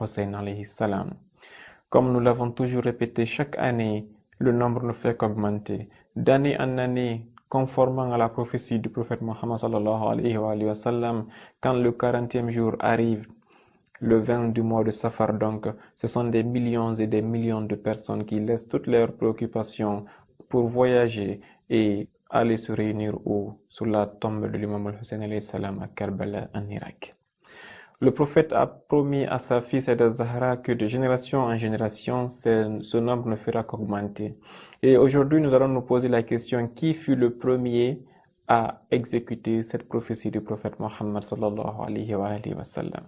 Hussein alayhi salam. Comme nous l'avons toujours répété, chaque année, le nombre ne fait qu'augmenter. D'année en année, conformément à la prophétie du prophète Mohammed sallallahu alayhi wa sallam, quand le 40e jour arrive, le 20 du mois de Safar donc, ce sont des millions et des millions de personnes qui laissent toutes leurs préoccupations pour voyager et aller se réunir sur la tombe de l'imam al-Hussein alayhi salam à Karbala en Irak. Le prophète a promis à sa fille Sayyidat Zahra que de génération en génération, ce nombre ne fera qu'augmenter. Et aujourd'hui, nous allons nous poser la question, qui fut le premier à exécuter cette prophétie du prophète Mohammed sallallahu alayhi wa sallam?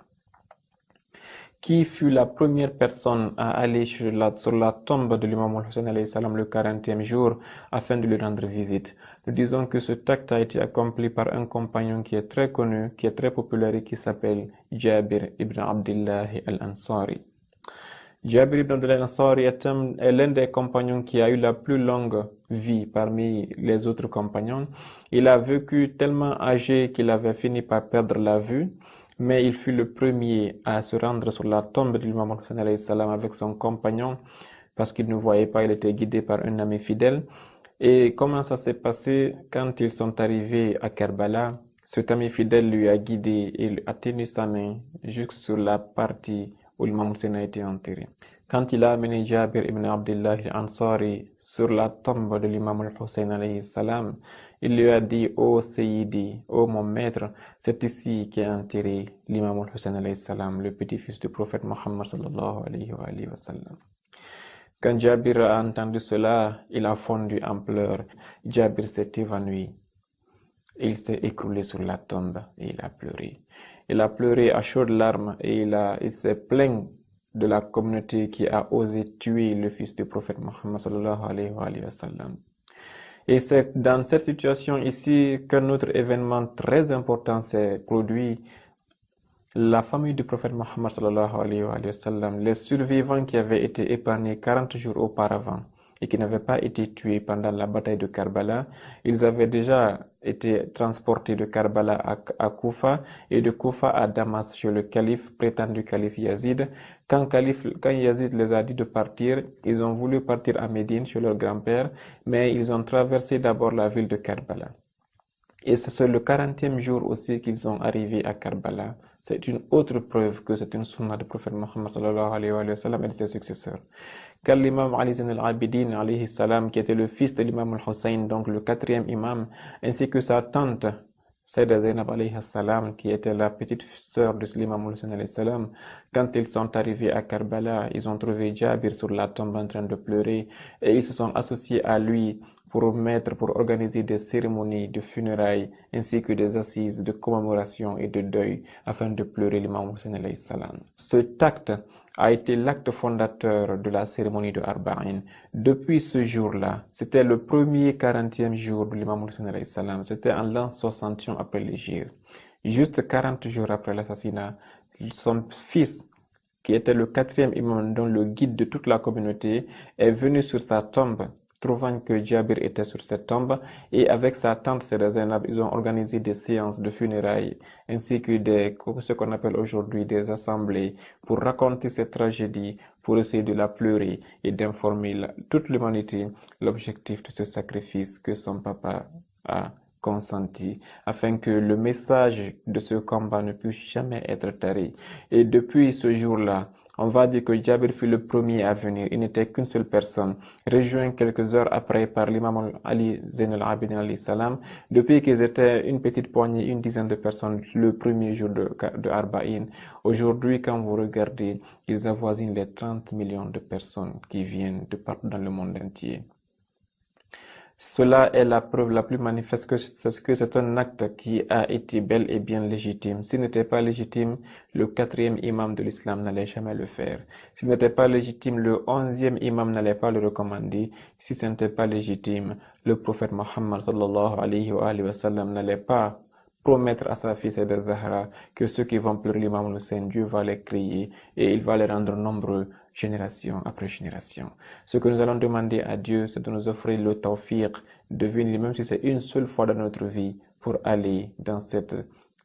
Qui fut la première personne à aller sur la tombe de l'imam al-Hussein alayhi salam le 40e jour afin de lui rendre visite? Nous disons que ce acte a été accompli par un compagnon qui est très connu, qui est très populaire et qui s'appelle Jabir ibn Abdullah al-Ansari. Jabir ibn Abdullah al-Ansari est l'un des compagnons qui a eu la plus longue vie parmi les autres compagnons. Il a vécu tellement âgé qu'il avait fini par perdre la vue. Mais il fut le premier à se rendre sur la tombe de l'imam al-Hussein alayhi salam avec son compagnon parce qu'il ne voyait pas, il était guidé par un ami fidèle. Et comment ça s'est passé? Quand ils sont arrivés à Karbala, cet ami fidèle lui a guidé et a tenu sa main jusque sur la partie où l'imam Hussein a été enterré. Quand il a amené Jabir ibn Abdullah al-Ansari sur la tombe de l'imam al-Hussein alayhi salam, il lui a dit: ô Sayyidi, ô mon maître, c'est ici qu'est enterré l'imam al-Hussein alayhi salam, le petit-fils du prophète Mohammed sallallahu alayhi wa sallam. Quand Jabir a entendu cela, il a fondu en pleurs. Jabir s'est évanoui. Il s'est écroulé sur la tombe et il a pleuré. Il a pleuré à chaudes larmes et il s'est plaint de la communauté qui a osé tuer le fils du prophète Mohammed sallallahu alayhi wa sallam. Et c'est dans cette situation ici qu'un autre événement très important s'est produit. La famille du prophète Mohammed sallallahu alayhi wa sallam, les survivants qui avaient été épargnés 40 jours auparavant et qui n'avaient pas été tués pendant la bataille de Karbala, ils avaient déjà été transportés de Karbala à Koufa et de Koufa à Damas chez le calife, prétendu calife Yazid. Quand Yazid les a dit de partir, ils ont voulu partir à Médine chez leur grand-père, mais ils ont traversé d'abord la ville de Karbala. Et c'est sur le 40e jour aussi qu'ils sont arrivés à Karbala. C'est une autre preuve que c'est une sunna du prophète Mohammed sallallahu alayhi wa sallam et de ses successeurs. Car l'imam Ali Zayn al-Abidin alayhi salam, qui était le fils de l'imam al-Hussein, donc le 4e imam, ainsi que sa tante Sayyidah Zainab alayhi salam, qui était la petite sœur de l'imam al-Hussein alayhi salam, quand ils sont arrivés à Karbala, ils ont trouvé Jabir sur la tombe en train de pleurer et ils se sont associés à lui pour organiser des cérémonies de funérailles ainsi que des assises de commémoration et de deuil afin de pleurer l'imam Hussein alayhi salam. Cet acte a été l'acte fondateur de la cérémonie de Arba'in. Depuis ce jour-là, c'était le premier 40e jour de l'imam Hussein alayhi salam, c'était en l'an 61 après l'Hégire. Juste 40 jours après l'assassinat, son fils, qui était le 4e imam, dont le guide de toute la communauté, est venu sur sa tombe, trouvant que Jabir était sur cette tombe, et avec sa tante Sayyidah Zainab, ils ont organisé des séances de funérailles, ainsi que ce qu'on appelle aujourd'hui des assemblées, pour raconter cette tragédie, pour essayer de la pleurer et d'informer toute l'humanité l'objectif de ce sacrifice que son papa a consenti, afin que le message de ce combat ne puisse jamais être tari. Et depuis ce jour-là, on va dire que Jabir fut le premier à venir. Il n'était qu'une seule personne, rejoint quelques heures après par l'imam Ali Zayn al-Abidin alayhi salam. Depuis qu'ils étaient une petite poignée, une dizaine de personnes le premier jour de Arba'in. Aujourd'hui, quand vous regardez, ils avoisinent les 30 millions de personnes qui viennent de partout dans le monde entier. Cela est la preuve la plus manifeste que c'est un acte qui a été bel et bien légitime. S'il n'était pas légitime, le 4e imam de l'islam n'allait jamais le faire. S'il n'était pas légitime, le 11e imam n'allait pas le recommander. Si ce n'était pas légitime, le prophète Mohammed sallallahu alayhi wa sallam n'allait pas promettre à sa fille Sayyidah Zahra que ceux qui vont pleurer l'imam Hussein, Dieu va les crier et il va les rendre nombreux génération après génération. Ce que nous allons demander à Dieu, c'est de nous offrir le tawfiq de venir, même si c'est une seule fois dans notre vie, pour aller dans cette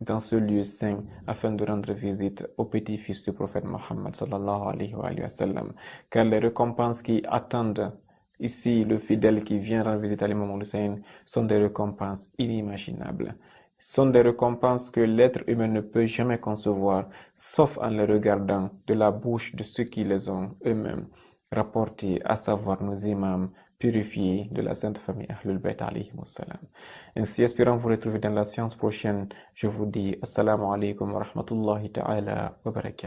dans ce lieu saint afin de rendre visite au petit-fils du prophète Mohammed sallallahu alayhi wa sallam, car les récompenses qui attendent ici le fidèle qui vient rendre visite à l'imam Hussein sont des récompenses inimaginables, sont des récompenses que l'être humain ne peut jamais concevoir, sauf en les regardant de la bouche de ceux qui les ont eux-mêmes rapportés, à savoir nos imams purifiés de la sainte famille Ahlul Bayt alayhi wassalam. Ainsi, espérant vous retrouver dans la séance prochaine, je vous dis assalamu alaikum wa rahmatullahi ta'ala wa barakatuh.